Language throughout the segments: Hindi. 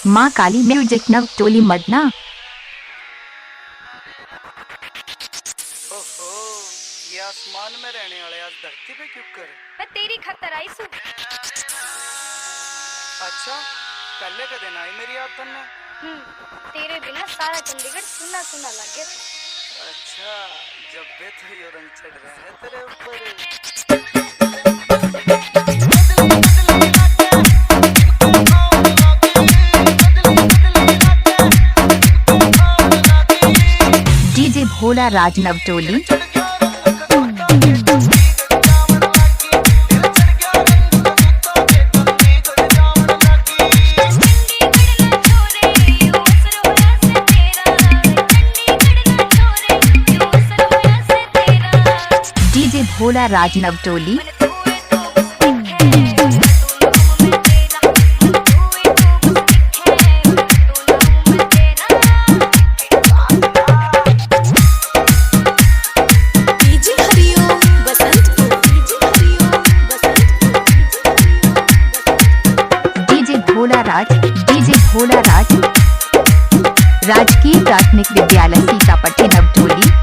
माँ काली म्यूजिक नवतोली मदना। ओहो, ये आसमान में रहने वाले आज धरती पे क्यों कर? मैं तेरी खातर आई सू। अच्छा, पहले का दिन आई मेरी याद धन्ने। तेरे बिना सारा चंडीगढ़ सुना सुना लगे। अच्छा, जब भी तो ये रंग चढ़ रहा है तेरे ऊपर। डीजे भोला राज नवतोली। डीजे भोला राज नवतोली। डीजे भोला राज राजकीय प्राथमिक विद्यालय सीतापट्टी नवतोली।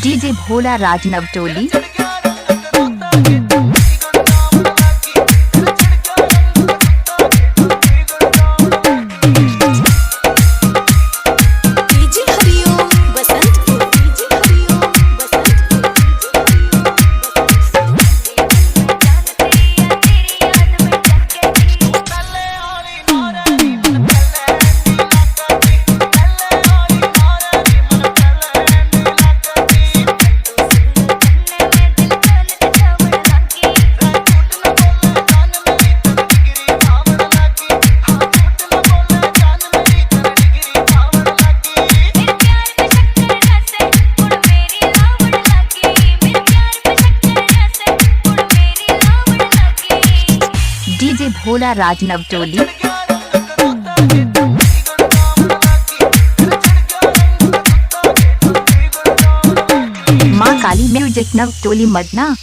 डीजे भोला राज नवतोली। डीजे भोला राज नवतोली। माँ काली म्यूजिक नवतोली मदना।